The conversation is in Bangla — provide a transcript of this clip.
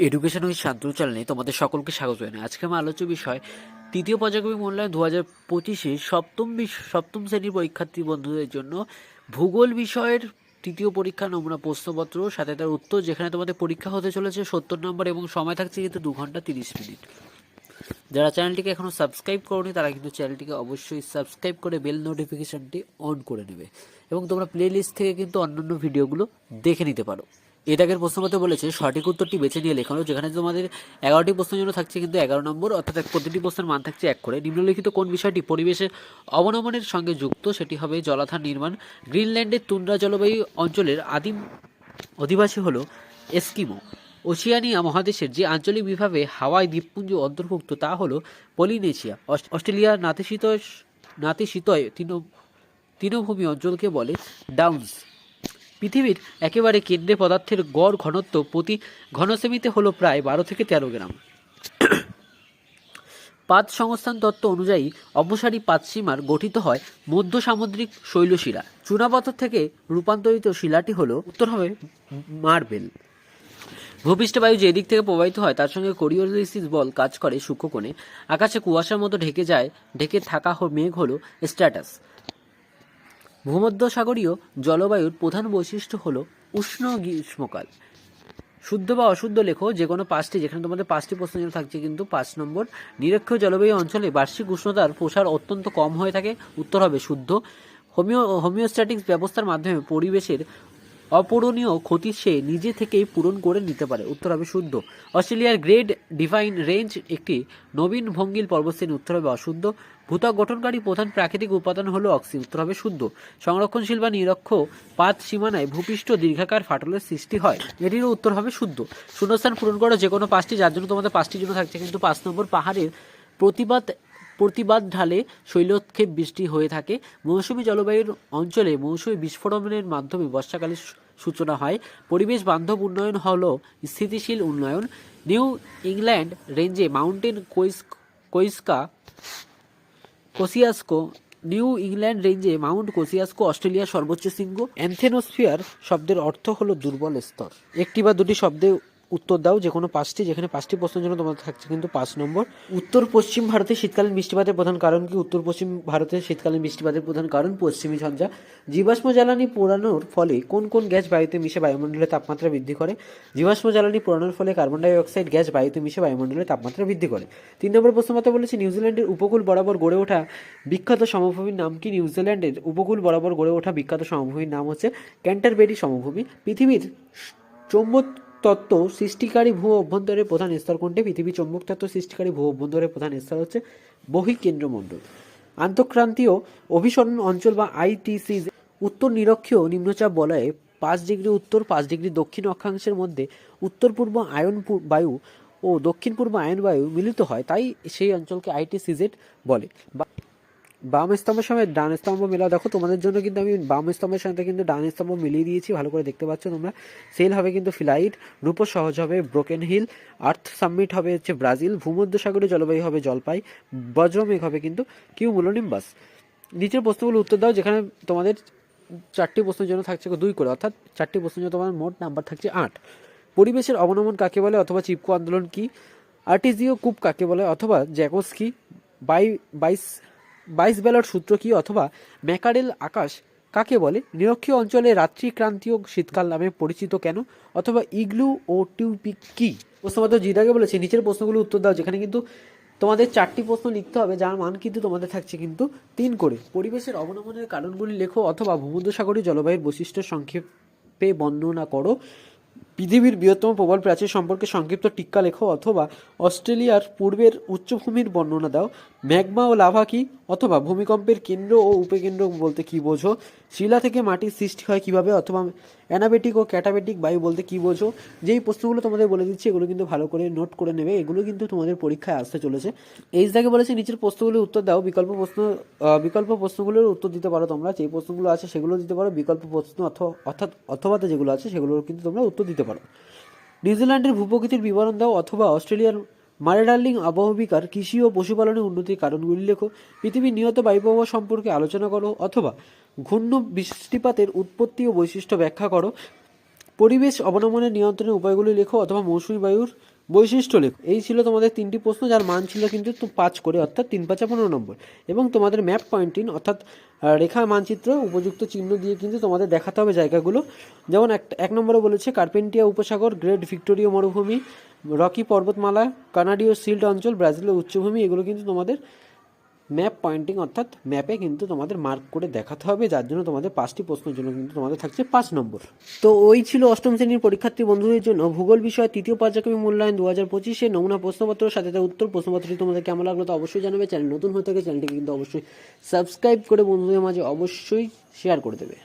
এডুকেশন উইথ শান্তনু চ্যানেলে তোমাদের সকলকে স্বাগত জানাই। আজকে আমার আলোচ্য বিষয় তৃতীয় পর্যায়ক্রমিক মূল্যায়ন 2025-এ সপ্তম শ্রেণীর পরীক্ষার্থী বন্ধুদের জন্য ভূগোল বিষয়ের তৃতীয় পরীক্ষা নমুনা প্রশ্নপত্র সাথে তার উত্তর, যেখানে তোমাদের পরীক্ষা হতে চলেছে 70 নম্বর এবং সময় থাকছে কিন্তু 2 ঘন্টা 30 মিনিট। যারা চ্যানেলটিকে এখনও সাবস্ক্রাইব করোনি তারা কিন্তু চ্যানেলটিকে অবশ্যই সাবস্ক্রাইব করে বেল নোটিফিকেশানটি অন করে নেবে এবং তোমরা প্লে লিস্ট থেকে কিন্তু অন্যান্য ভিডিওগুলো দেখে নিতে পারো। এর আগের প্রশ্নপত্রে বলেছে সঠিক উত্তরটি বেছে নিয়ে লেখানো, যেখানে তোমাদের 11টি প্রশ্নের জন্য থাকছে কিন্তু 11 নম্বর, অর্থাৎ প্রতিটি প্রশ্নের মান থাকছে 1 করে। নিম্নলিখিত কোন বিষয়টি পরিবেশের অবনমনের সঙ্গে যুক্ত? সেটি হবে জলাধার নির্মাণ। গ্রিনল্যান্ডের তুন্দ্রা জলবায়ু অঞ্চলের আদিম অধিবাসী হলো এস্কিমো। ওশিয়ানিয়া মহাদেশের যে আঞ্চলিক বিভাগে হাওয়াই দ্বীপপুঞ্জ অন্তর্ভুক্ত তা হলো পলিনেশিয়া। অস্ট্রেলিয়ার নাতিশীতোয় তৃণভূমি অঞ্চলকে বলে ডাউন্স। পৃথিবীর একেবারে কেন্দ্রে পদার্থের গড় ঘনত্ব প্রতি ঘনসেমিতে হলো প্রায় 12 থেকে 13 গ্রাম। পাত সংস্থান তত্ত্ব অনুযায়ী অপসারী পাতসীমার গঠিত হয় মধ্য সামুদ্রিক শৈলশিলা। চুনাপাথর থেকে রূপান্তরিত শিলাটি হলো উত্তর হবে মার্বেল। ভূপৃষ্ঠ বায়ু যে দিক থেকে প্রবাহিত হয় তার সঙ্গে কোরিওলিসিস বল কাজ করে সূক্ষ্মকোণে। আকাশে কুয়াশার মতো ঢেকে থাকা মেঘ হলো স্ট্র্যাটাস। ভূমধ্যসাগরীয় জলবায়ুর প্রধান বৈশিষ্ট্য হলো উষ্ণ গ্রীষ্মকাল। শুদ্ধ বা অশুদ্ধ লেখো যে কোনো 5টি, যেখানে তোমাদের 5টি প্রশ্নের জন্য থাকছে কিন্তু 5 নম্বর। নিরক্ষীয় জলবায়ু অঞ্চলে বার্ষিক উষ্ণতার প্রসার অত্যন্ত কম হয়ে থাকে, উত্তর হবে শুদ্ধ। হোমিওস্ট্যাটিক্স ব্যবস্থার মাধ্যমে পরিবেশের অপূরণীয় ক্ষতি সে নিজে থেকেই পূরণ করে নিতে পারে, উত্তর হবে শুদ্ধ। অস্ট্রেলিয়ার গ্রেট ডিভাইন রেঞ্জ একটি নবীন ভঙ্গিল পর্বতশ্রেণী, উত্তর হবে অশুদ্ধ। ভূত্বক গঠনকারী প্রধান প্রাকৃতিক উপাদান হলো অক্সিজেন, উত্তর হবে শুদ্ধ। সংরক্ষণশীল বা নিরক্ষ পাত সীমানায় ভূপৃষ্ঠ দীর্ঘাকার ফাটলের সৃষ্টি হয়, এটিরও উত্তর হবে শুদ্ধ। শূন্যস্থান পূরণ করো যে কোনো 5টি, যার জন্য তোমাদের 5টির জন্য থাকছে কিন্তু 5 নম্বর। পাহাড়ের প্রতিবাদ ঢালে শৈলক্ষেপ বৃষ্টি হয়ে থাকে। মৌসুমী জলবায়ুর অঞ্চলে মৌসুমী বিস্ফোরণের মাধ্যমে বর্ষাকালের সূচনা হয়। পরিবেশ বান্ধব উন্নয়ন হলো স্থিতিশীল উন্নয়ন। নিউ ইংল্যান্ড রেঞ্জে মাউন্টেন নিউ ইংল্যান্ড রেঞ্জে মাউন্ট কোসিয়াসকো অস্ট্রেলিয়ার সর্বোচ্চ শৃঙ্গ। অ্যানথেনোস্ফিয়ার শব্দের অর্থ হলো দুর্বল স্তর। একটি বা দুটি শব্দে উত্তর দাও যে কোনো 5টি, যেখানে 5টি প্রশ্নের জন্য তোমাদের থাকছে কিন্তু 5 নম্বর। উত্তর পশ্চিম ভারতে শীতকালীন বৃষ্টিপাতের প্রধান কারণ কি? উত্তর পশ্চিম ভারতে শীতকালীন বৃষ্টিপাতের প্রধান কারণ পশ্চিমী ঝঞ্ঝা। জীবাশ্ম জ্বালানি পোড়ানোর ফলে কোন কোন গ্যাস বায়ুতে মিশে বায়ুমণ্ডলের তাপমাত্রা বৃদ্ধি করে? জীবাশ্ম জ্বালানি পোড়ানোর ফলে কার্বন ডাই অক্সাইড গ্যাস বায়ুতে মিশে বায়ুমণ্ডলের তাপমাত্রা বৃদ্ধি করে। 3 নম্বর প্রশ্নপত্র বলেছে নিউজিল্যান্ডের উপকূল বরাবর গড়ে ওঠা বিখ্যাত সমভূমির নাম কি? নিউজিল্যান্ডের উপকূল বরাবর গড়ে ওঠা বিখ্যাত সমভূমির নাম হচ্ছে ক্যান্টারবেরি সমভূমি। পৃথিবীর চৌম্বক তত্ত্ব সৃষ্টিকারী ভূ অভ্যন্তরের প্রধান স্তর কোনটি? পৃথিবীর চৌম্বক তত্ত্ব সৃষ্টিকারী ভূ অভ্যন্তরের প্রধান স্তর হচ্ছে বহিঃকেন্দ্রমণ্ডল। আন্তঃক্রান্তীয় অভিসরণ অঞ্চল বা আইটিসি উত্তর নিরক্ষীয় নিম্নচাপ বলয়ে 5 ডিগ্রি উত্তর 5 ডিগ্রি দক্ষিণ অক্ষাংশের মধ্যে উত্তর পূর্ব আয়ন বায়ু ও দক্ষিণ পূর্ব আয়ন বায়ু মিলিত হয়, তাই সেই অঞ্চলকে আইটিসিজেড বলে। বাম স্তম্ভের সঙ্গে ডান স্তম্ভ মেলা দেখো, তোমাদের জন্য কিন্তু আমি বাম স্তম্ভের সাথে কিন্তু ডান স্তম্ভ মিলিয়ে দিয়েছি, ভালো করে দেখতে পাচ্ছ তোমরা। সেল হবে কিন্তু ফিলাইট, রূপ সহজ হবে ব্রোকেন হিল, আর্থ সাবমিট হবে হচ্ছে ব্রাজিল, ভূমধ্যসাগরীয় জলবায়ু হবে জলপাই, বজ্রমেঘ হবে কিন্তু কিউমুলোনিম্বাস। নিচের প্রশ্নগুলো উত্তর দাও, যেখানে তোমাদের 4টি প্রশ্নের জন্য থাকছে 2 করে, অর্থাৎ 4টি প্রশ্নের জন্য তোমার মোট নাম্বার থাকছে 8। পরিবেশের অবনমন কাকে বলে অথবা চিপকো আন্দোলন কি? আর্টিজিও কূপ কাকে বলে অথবা জ্যাকোস কি? বাইশ ব্যালট সূত্র কি অথবা ম্যাকারেল আকাশ কাকে বলে? নিরক্ষীয় অঞ্চলে রাত্রি ক্রান্তীয় শীতকাল নামে পরিচিত কেন অথবা ইগলু ও টিউপিক কি? প্রশ্নপত্র জিদাকে বলেছে নিচের প্রশ্নগুলো উত্তর দাও, যেখানে কিন্তু তোমাদের 4টি প্রশ্ন লিখতে হবে, যার মান কিন্তু তোমাদের থাকছে কিন্তু 3 করে। পরিবেশের অবনমনের কারণগুলি লেখো অথবা ভূমধ্যসাগরীয় জলবায়ুর বৈশিষ্ট্য সংক্ষেপে বর্ণনা করো। পৃথিবীর বৃহত্তম প্রবাল প্রাচীর সম্পর্কে সংক্ষিপ্ত টিক্কা লেখো অথবা অস্ট্রেলিয়ার পূর্বের উচ্চভূমির বর্ণনা দাও। ম্যাগমা ও লাভা কি অথবা ভূমিকম্পের কেন্দ্র ও উপকেন্দ্র বলতে কি বোঝো? শিলা থেকে মাটির সৃষ্টি হয় কিভাবে অথবা অ্যানাবেটিক ও ক্যাটাবেটিক বায়ু বলতে কি বোঝো? যেই প্রশ্নগুলো তোমাদের বলে দিচ্ছি এগুলো কিন্তু ভালো করে নোট করে নেবে, এগুলো কিন্তু তোমাদের পরীক্ষায় আসতে চলেছে। এইচ দাকে বলেছে নিচের প্রশ্নগুলোর উত্তর দাও। বিকল্প প্রশ্নগুলোর উত্তর দিতে পারো তোমরা, যেই প্রশ্নগুলো আছে সেগুলো দিতে পারো, বিকল্প প্রশ্ন অথবা যেগুলো আছে সেগুলোর কিন্তু তোমরা উত্তর দিতে পারো। নিউজিল্যান্ডের ভূপ্রকৃতির বিবরণ দাও অথবা অস্ট্রেলিয়ার মারেডার্লিং আবহবিকার কৃষি ও পশুপালনের উন্নতির কারণগুলি লেখো। পৃথিবীর নিয়ত বায়ুপ্রবাহ সম্পর্কে আলোচনা করো অথবা ঘূর্ণ বৃষ্টিপাতের উৎপত্তি ও বৈশিষ্ট্য ব্যাখ্যা করো। পরিবেশ অবনমনের নিয়ন্ত্রণের উপায়গুলি লেখো অথবা মৌসুমী বায়ুর বৈশিষ্ট্য লেখো। এই ছিল তোমাদের 3টি প্রশ্ন, যার মান ছিল কিন্তু 5 করে, অর্থাৎ 3 5 15 নম্বর। এবং তোমাদের ম্যাপ পয়েন্টিং অর্থাৎ রেখা মানচিত্র উপযুক্ত চিহ্ন দিয়ে কিন্তু তোমাদের দেখাতে হবে জায়গাগুলো। যেমন এক নম্বরে বলেছে কার্পেন্টিয়া উপসাগর, গ্রেট ভিক্টোরিয়া মরুভূমি, রকি পর্বতমালা, কানাডীয় সিল্ট অঞ্চল, ব্রাজিলের উচ্চভূমি। এগুলো কিন্তু তোমাদের ম্যাপ পয়েন্টিং অর্থাৎ ম্যাপে কিন্তু তোমাদের মার্ক করে দেখাতে হবে, যার জন্য তোমাদের 5টি প্রশ্নের জন্য কিন্তু তোমাদের থাকছে 5 নম্বর। তো ওই ছিল অষ্টম শ্রেণীর পরীক্ষার্থী বন্ধুদের জন্য ভূগোল বিষয় তৃতীয় পর্যায়ক্রমিক মূল্যায়ন 2025 নমুনা প্রশ্নপত্র, সাথে তার উত্তর। প্রশ্নপত্রটি তোমাদের কেমন লাগলো তো অবশ্যই জানাবে। চ্যানেল নতুন হয়ে থাকে চ্যানেলটিকে কিন্তু অবশ্যই সাবস্ক্রাইব করে বন্ধুদের মাঝে অবশ্যই শেয়ার করে দেবে।